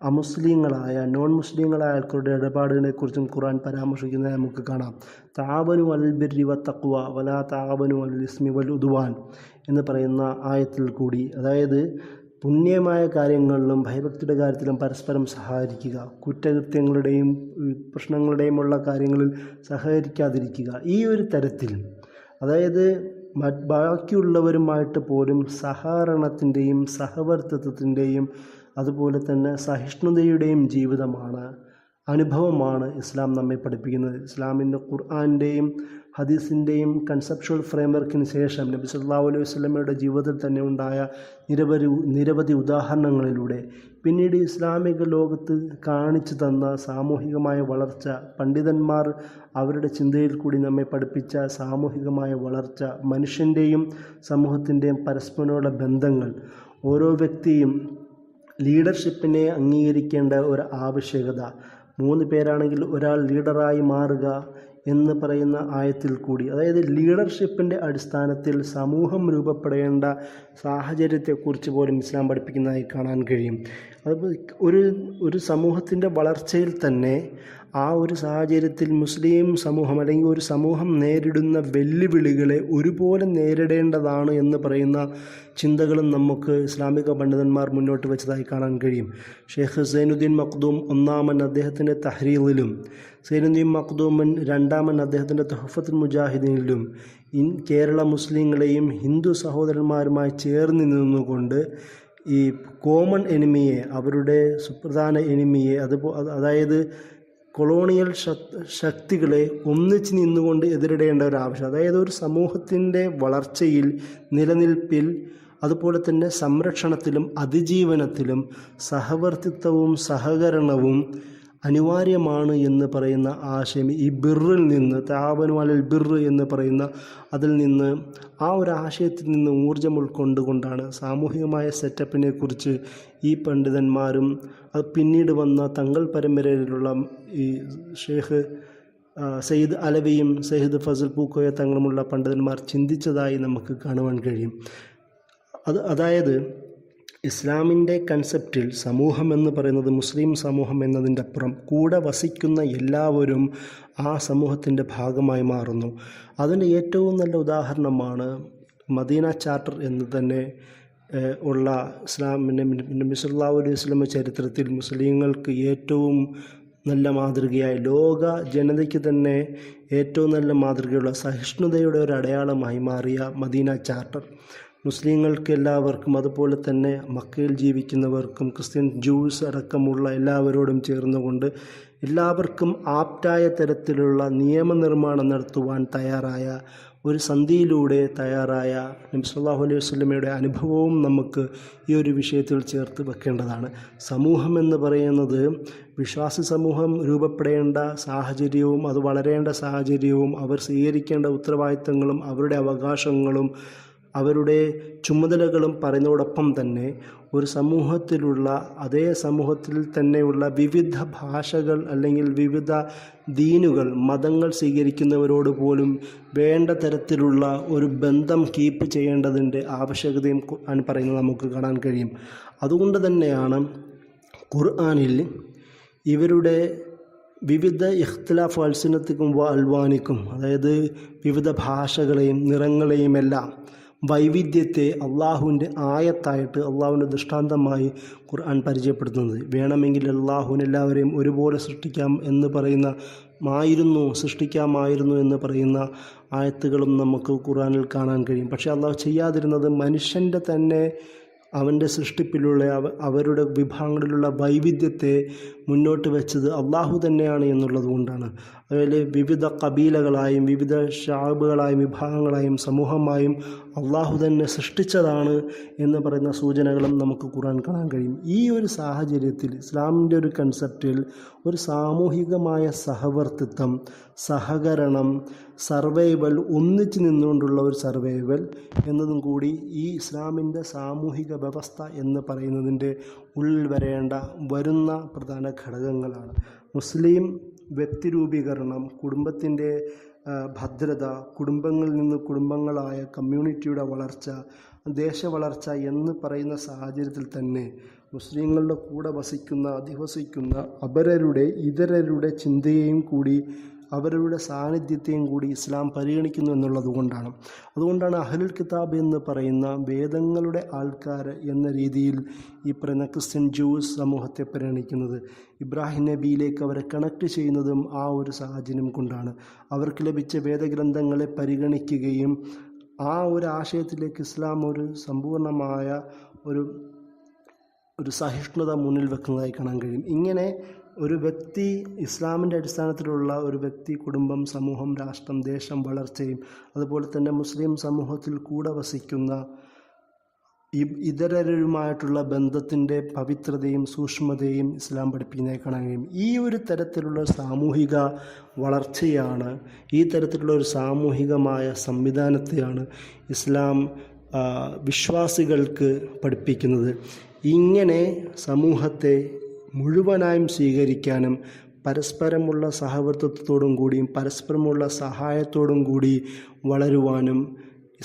അമുസ്ലിങ്ങളായ, നോൺ മുസ്ലിങ്ങളായ ആൾക്കാരുടെ ഇടപാടുകളെക്കുറിച്ചും ഖുർആൻ പരാമർശിക്കുന്നത് നമുക്ക് കാണാം. തആവനു അലൽ ബിർരി വത്തഖ്വ വലാ തആവനു അലൽ ഇസ്മി വൽ ഉദ്വാൻ എന്ന് പറയുന്ന ആയത്തിൽ കൂടി, അതായത് പുണ്യമായ കാര്യങ്ങളിലും ഭയഭക്തിയുടെ കാര്യത്തിലും പരസ്പരം സഹകരിക്കുക, കുറ്റകൃത്യങ്ങളുടെയും പ്രശ്നങ്ങളുടെയുമുള്ള കാര്യങ്ങളിൽ സഹകരിക്കാതിരിക്കുക. ഈ ഒരു തരത്തിൽ, അതായത് ബാക്കിയുള്ളവരുമായിട്ട് പോലും സഹകരണത്തിൻ്റെയും സഹവർത്തിത്വത്തിൻ്റെയും അതുപോലെ തന്നെ സഹിഷ്ണുതയുടെയും ജീവിതമാണ് അനുഭവമാണ് ഇസ്ലാം നമ്മെ പഠിപ്പിക്കുന്നത്. ഇസ്ലാമിൻ്റെ ഖുർആൻ്റെയും ഹദീസിൻ്റെയും കൺസെപ്ച്വൽ ഫ്രെയിംവർക്കിന് ശേഷം നബി സല്ലല്ലാഹു അലൈഹി വസല്ലമയുടെ ജീവിതത്തിൽ തന്നെ ഉണ്ടായ നിരവധി ഉദാഹരണങ്ങളിലൂടെ പിന്നീട് ഇസ്ലാമിക ലോകത്ത് കാണിച്ചു തന്ന സാമൂഹികമായ വളർച്ച, പണ്ഡിതന്മാർ അവരുടെ ചിന്തയിൽ കൂടി നമ്മെ പഠിപ്പിച്ച സാമൂഹികമായ വളർച്ച, മനുഷ്യൻ്റെയും സമൂഹത്തിൻ്റെയും പരസ്പരമുള്ള ബന്ധങ്ങൾ, ഓരോ വ്യക്തിയും ലീഡർഷിപ്പിനെ അംഗീകരിക്കേണ്ട ഒരു ആവശ്യകത, 3 പേരാണെങ്കിൽ ഒരാൾ ലീഡറായി മാറുക എന്ന് പറയുന്ന ആയത്തിൽ കൂടി, അതായത് ലീഡർഷിപ്പിൻ്റെ അടിസ്ഥാനത്തിൽ സമൂഹം രൂപപ്പെടേണ്ട സാഹചര്യത്തെക്കുറിച്ച് പോലും ഇസ്ലാം പഠിപ്പിക്കുന്നതായി കാണാൻ കഴിയും. അത് ഒരു സമൂഹത്തിൻ്റെ വളർച്ചയിൽ തന്നെ ആ ഒരു സാഹചര്യത്തിൽ മുസ്ലിം സമൂഹം അല്ലെങ്കിൽ ഒരു സമൂഹം നേരിടുന്ന വെല്ലുവിളികളെ ഒരുപോലെ നേരിടേണ്ടതാണ് എന്ന് പറയുന്ന ചിന്തകളും നമുക്ക് ഇസ്ലാമിക പണ്ഡിതന്മാർ മുന്നോട്ട് വെച്ചതായി കാണാൻ കഴിയും. ഷെയ്ഖ് സൈനുദ്ദീൻ മഖ്ദൂം ഒന്നാമൻ അദ്ദേഹത്തിൻ്റെ തഹ്രീറിലും സൈനുദ്ദീൻ മഖ്ദൂമൻ രണ്ടാമൻ അദ്ദേഹത്തിൻ്റെ തുഹ്ഫത്തുൽ മുജാഹിദീനിലും കേരള മുസ്ലിങ്ങളെയും ഹിന്ദു സഹോദരന്മാരുമായി ചേർന്ന് നിന്നുകൊണ്ട് ഈ കോമൺ എനിമിയെ, അവരുടെ സുപ്രധാന എനിമിയെ, അതായത് കൊളോണിയൽ ശക്തികളെ ഒന്നിച്ച് നിന്നുകൊണ്ട് എതിരിടേണ്ട ഒരു ആവശ്യം, അതായത് ഒരു സമൂഹത്തിൻ്റെ വളർച്ചയിൽ, നിലനിൽപ്പിൽ, അതുപോലെ തന്നെ സംരക്ഷണത്തിലും അതിജീവനത്തിലും സഹവർത്തിത്വവും സഹകരണവും അനിവാര്യമാണ് എന്ന് പറയുന്ന ആശയം ഈ ബിറിൽ നിന്ന്, തആവനു അലൽ ബിർറ് എന്ന് പറയുന്ന അതിൽ നിന്ന്, ആ ഒരു ആശയത്തിൽ നിന്ന് ഊർജ്ജം ഉൾക്കൊണ്ടുകൊണ്ടാണ് സാമൂഹികമായ സെറ്റപ്പിനെ കുറിച്ച് ഈ പണ്ഡിതന്മാരും അത് പിന്നീട് വന്ന തങ്ങൾ പരമ്പരയിലുള്ള ഈ ഷെയ്ഖ് സയ്യിദ് അലവിയും സയ്യിദ് ഫസൽ പൂക്കോയ തങ്ങളുമുള്ള പണ്ഡിതന്മാർ ചിന്തിച്ചതായി നമുക്ക് കാണുവാൻ കഴിയും. അതായത് ഇസ്ലാമിൻ്റെ കൺസെപ്റ്റിൽ സമൂഹം എന്ന് പറയുന്നത് മുസ്ലിം സമൂഹം എന്നതിൻ്റെ അപ്പുറം കൂടെ വസിക്കുന്ന എല്ലാവരും ആ സമൂഹത്തിൻ്റെ ഭാഗമായി മാറുന്നു. അതിൻ്റെ ഏറ്റവും നല്ല ഉദാഹരണമാണ് മദീന ചാർട്ടർ എന്ന് തന്നെ ഉള്ള നബി സല്ലല്ലാഹു അലൈഹി വസല്ലം ചരിത്രത്തിൽ മുസ്ലിങ്ങൾക്ക് ഏറ്റവും നല്ല മാതൃകയായി, ലോക ജനതയ്ക്ക് തന്നെ ഏറ്റവും നല്ല മാതൃകയുള്ള സഹിഷ്ണുതയുടെ ഒരു അടയാളമായി മാറിയ മദീന ചാർട്ടർ മുസ്ലിങ്ങൾക്ക് എല്ലാവർക്കും, അതുപോലെ തന്നെ മക്കയിൽ ജീവിക്കുന്നവർക്കും ക്രിസ്ത്യൻ ജൂസ് അടക്കമുള്ള എല്ലാവരോടും ചേർന്നുകൊണ്ട് എല്ലാവർക്കും ആപ്റ്റായ തരത്തിലുള്ള നിയമനിർമ്മാണം നടത്തുവാൻ തയ്യാറായ ഒരു സന്ധിയിലൂടെ തയ്യാറായ നബി സല്ലല്ലാഹു അലൈഹി വസല്ലമയുടെ അനുഭവവും നമുക്ക് ഈ ഒരു വിഷയത്തിൽ ചേർത്ത് വെക്കേണ്ടതാണ്. സമൂഹം എന്ന് പറയുന്നത് വിശ്വാസി സമൂഹം രൂപപ്പെടേണ്ട സാഹചര്യവും അത് വളരേണ്ട സാഹചര്യവും അവർ സ്വീകരിക്കേണ്ട ഉത്തരവാദിത്തങ്ങളും അവരുടെ അവകാശങ്ങളും അവരുടെ ചുമതലകളും പറയുന്നതോടൊപ്പം തന്നെ ഒരു സമൂഹത്തിലുള്ള അതേ സമൂഹത്തിൽ തന്നെയുള്ള വിവിധ ഭാഷകൾ അല്ലെങ്കിൽ വിവിധ ദീനുകൾ, മതങ്ങൾ സ്വീകരിക്കുന്നവരോട് പോലും വേണ്ട തരത്തിലുള്ള ഒരു ബന്ധം കീപ്പ് ചെയ്യേണ്ടതിൻ്റെ ആവശ്യകതയും പറയുന്നത് നമുക്ക് കാണാൻ കഴിയും. അതുകൊണ്ട് തന്നെയാണ് ഖുർആനിൽ ഇവരുടെ വിവിധ ഇഖ്തിലാഫ് അൽസിനത്തിക്കും അൽവാനിക്കും, അതായത് വിവിധ ഭാഷകളെയും നിറങ്ങളെയും എല്ലാം വൈവിധ്യത്തെ അള്ളാഹുവിൻ്റെ ആയത്തായിട്ട്, അള്ളാഹുവിൻ്റെ ദൃഷ്ടാന്തമായി ഖുർആൻ പരിചയപ്പെടുത്തുന്നത്. വേണമെങ്കിൽ അള്ളാഹുവിന് എല്ലാവരെയും ഒരുപോലെ സൃഷ്ടിക്കാം എന്ന് പറയുന്ന സൃഷ്ടിക്കാമായിരുന്നു എന്ന് പറയുന്ന ആയത്തുകളും നമുക്ക് ഖുർആനിൽ കാണാൻ കഴിയും. പക്ഷേ അള്ളാഹു ചെയ്യാതിരുന്നത് മനുഷ്യൻ്റെ തന്നെ അവൻ്റെ സൃഷ്ടിപ്പിലുള്ള അവരുടെ വിഭാഗങ്ങളിലുള്ള വൈവിധ്യത്തെ മുന്നോട്ട് വെച്ചത് അള്ളാഹു തന്നെയാണ് എന്നുള്ളത് കൊണ്ടാണ്. അതുപോലെ വിവിധ കബീലകളായും വിവിധ ഷാബുകളായും വിഭാഗങ്ങളായും സമൂഹമായും അള്ളാഹു തന്നെ സൃഷ്ടിച്ചതാണ് എന്ന് പറയുന്ന സൂചനകളും നമുക്ക് ഖുർആൻ കാണാൻ കഴിയും. ഈ ഒരു സാഹചര്യത്തിൽ ഇസ്ലാമിൻ്റെ ഒരു കൺസെപ്റ്റിൽ ഒരു സാമൂഹികമായ സഹവർത്തിത്വം, സഹകരണം, സർവൈവൽ, ഒന്നിച്ചു നിന്നുകൊണ്ടുള്ള ഒരു സർവൈവൽ എന്നതും കൂടി ഈ ഇസ്ലാമിൻ്റെ സാമൂഹിക വ്യവസ്ഥ എന്ന് പറയുന്നതിൻ്റെ ഉള്ളിൽ വരുന്ന പ്രധാന ഘടകങ്ങളാണ്. മുസ്ലിം വ്യക്തിരൂപീകരണം, കുടുംബത്തിൻ്റെ ഭദ്രത, കുടുംബങ്ങളിൽ നിന്ന് കുടുംബങ്ങളായ കമ്മ്യൂണിറ്റിയുടെ വളർച്ച, ദേശവളർച്ച എന്ന് പറയുന്ന സാഹചര്യത്തിൽ തന്നെ മുസ്ലിങ്ങളുടെ കൂടെ അധിവസിക്കുന്ന ഇതരരുടെ ചിന്തയെയും കൂടി അവരുടെ സാന്നിധ്യത്തെയും കൂടി ഇസ്ലാം പരിഗണിക്കുന്നു എന്നുള്ളത് കൊണ്ടാണ്. അതുകൊണ്ടാണ് അഹ്ലുൽ കിതാബ് എന്ന് പറയുന്ന വേദങ്ങളുടെ ആൾക്കാർ എന്ന രീതിയിൽ ഈ പറയുന്ന ക്രിസ്ത്യൻ ജൂസ് സമൂഹത്തെ പരിഗണിക്കുന്നത്. ഇബ്രാഹിം നബിയിലേക്ക് അവരെ കണക്ട് ചെയ്യുന്നതും ആ ഒരു സാഹചര്യം കൊണ്ടാണ്. അവർക്ക് ലഭിച്ച വേദഗ്രന്ഥങ്ങളെ പരിഗണിക്കുകയും ആ ഒരു ആശയത്തിലേക്ക് ഇസ്ലാം ഒരു സമ്പൂർണമായ ഒരു സഹിഷ്ണുത മുന്നിൽ വെക്കുന്നതായി കാണാൻ കഴിയും. ഇങ്ങനെ ഒരു വ്യക്തി ഇസ്ലാമിൻ്റെ അടിസ്ഥാനത്തിലുള്ള ഒരു വ്യക്തി കുടുംബം, സമൂഹം, രാഷ്ട്രം, ദേശം വളർച്ചയും അതുപോലെ തന്നെ മുസ്ലിം സമൂഹത്തിൽ കൂടെ വസിക്കുന്ന ഇതരരുമായിട്ടുള്ള ബന്ധത്തിൻ്റെ പവിത്രതയും സൂക്ഷ്മതയും ഇസ്ലാം പഠിപ്പിക്കുന്നതായി കാണാൻ കഴിയും. ഈ ഒരു തരത്തിലുള്ള സാമൂഹിക വളർച്ചയാണ്, ഈ തരത്തിലുള്ള ഒരു സാമൂഹികമായ സംവിധാനത്തെയാണ് ഇസ്ലാം വിശ്വാസികൾക്ക് പഠിപ്പിക്കുന്നത്. ഇങ്ങനെ സമൂഹത്തെ മുഴുവനായും സ്വീകരിക്കാനും പരസ്പരമുള്ള സഹവർത്തിത്വത്തോടും കൂടിയും പരസ്പരമുള്ള സഹായത്തോടും കൂടി വളരുവാനും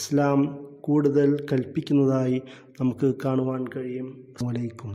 ഇസ്ലാം കൂടുതൽ കൽപ്പിക്കുന്നതായി നമുക്ക് കാണുവാൻ കഴിയും. അസ്സലാമു അലൈക്കും.